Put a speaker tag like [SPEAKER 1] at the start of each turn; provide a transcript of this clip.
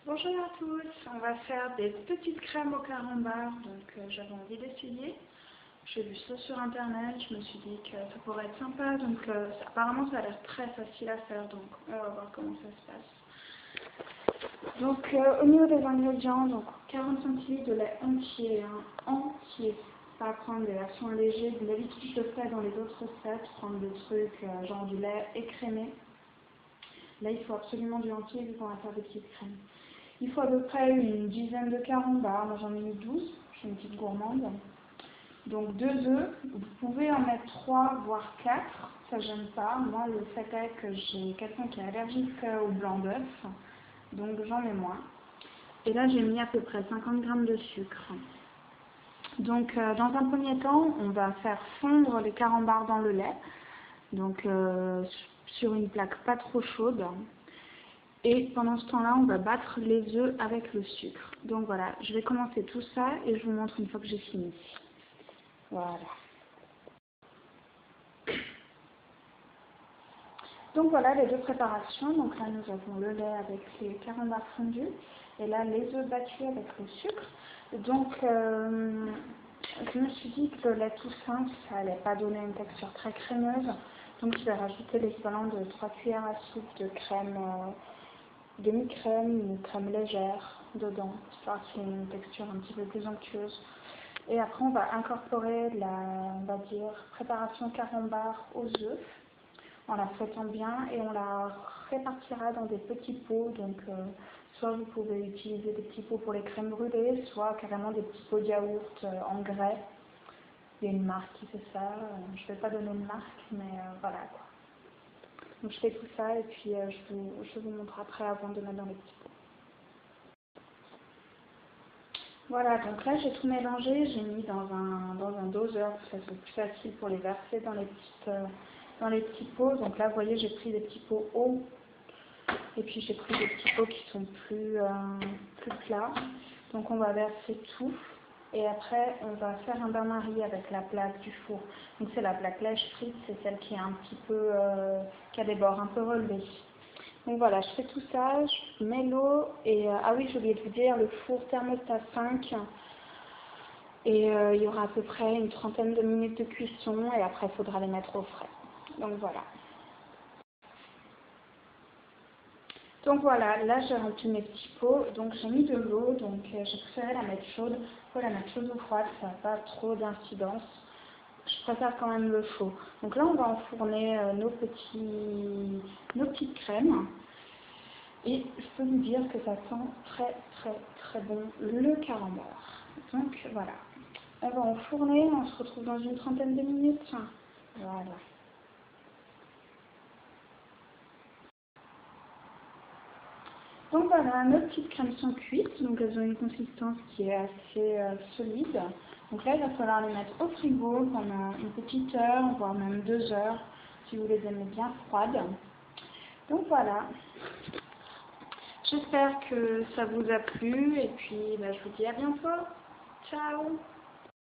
[SPEAKER 1] Bonjour à tous, on va faire des petites crèmes au carambar, donc j'avais envie d'essayer. J'ai vu ça sur internet, je me suis dit que ça pourrait être sympa, donc apparemment ça a l'air très facile à faire, donc on va voir comment ça se passe. Donc au niveau des ingrédients, donc 40 cl de lait entier, pas prendre des versions allégées, d'habitude je le fais dans les autres recettes, prendre des trucs genre du lait écrémé. Là il faut absolument du entier vu qu'on va faire des petites crèmes. Il faut à peu près une dizaine de carambars, moi j'en ai mis 12, je suis une petite gourmande. Donc 2 œufs, vous pouvez en mettre 3 voire 4, ça ne gêne pas. Moi le fait est que j'ai quelqu'un qui est allergique au blanc d'œuf, donc j'en mets moins. Et là j'ai mis à peu près 50 g de sucre. Donc dans un premier temps, on va faire fondre les carambars dans le lait, donc sur une plaque pas trop chaude. Et pendant ce temps-là, on va battre les œufs avec le sucre. Donc voilà, je vais commencer tout ça et je vous montre une fois que j'ai fini. Voilà. Donc voilà les deux préparations. Donc là, nous avons le lait avec les carambars fondus et là, les œufs battus avec le sucre. Donc, je me suis dit que le lait tout simple, ça n'allait pas donner une texture très crémeuse. Donc je vais rajouter l'équivalent de 3 cuillères à soupe de crème demi-crème ou crème légère dedans, histoire qu'il y ait une texture un petit peu plus onctueuse. Et après, on va incorporer on va dire, préparation carambar aux œufs, en la fouettant bien et on la répartira dans des petits pots. Donc, soit vous pouvez utiliser des petits pots pour les crèmes brûlées, soit carrément des petits pots de yaourt en grès. Il y a une marque qui fait ça, je ne vais pas donner une marque, mais voilà quoi. Donc je fais tout ça et puis je vous montre après avant de mettre dans les petits pots. Voilà, donc là j'ai tout mélangé, j'ai mis dans un doseur pour que ça soit plus facile pour les verser dans les petits pots. Donc là vous voyez j'ai pris des petits pots hauts et puis j'ai pris des petits pots qui sont plus plats. Donc on va verser tout. Et après, on va faire un bain-marie avec la plaque du four. Donc c'est la plaque lèche frite, c'est celle qui est un petit peu, qui a des bords un peu relevés. Donc voilà, je fais tout ça, je mets l'eau et ah oui, j'ai oublié de vous dire, le four thermostat 5. Et il y aura à peu près une trentaine de minutes de cuisson et après il faudra les mettre au frais. Donc voilà. Donc voilà, là j'ai rempli mes petits pots, donc j'ai mis de l'eau, donc j'ai préféré la mettre chaude. Il faut la mettre chaude ou froide, ça n'a pas trop d'incidence. Je préfère quand même le chaud. Donc là on va enfourner nos petites crèmes. Et je peux vous dire que ça sent très très très bon le carambar. Donc voilà, on va enfourner, on se retrouve dans une trentaine de minutes. Voilà. Donc voilà, nos petites crèmes sont cuites, donc elles ont une consistance qui est assez solide. Donc là, il va falloir les mettre au frigo pendant une petite heure, voire même 2 heures, si vous les aimez bien froides. Donc voilà, j'espère que ça vous a plu et puis je vous dis à bientôt. Ciao!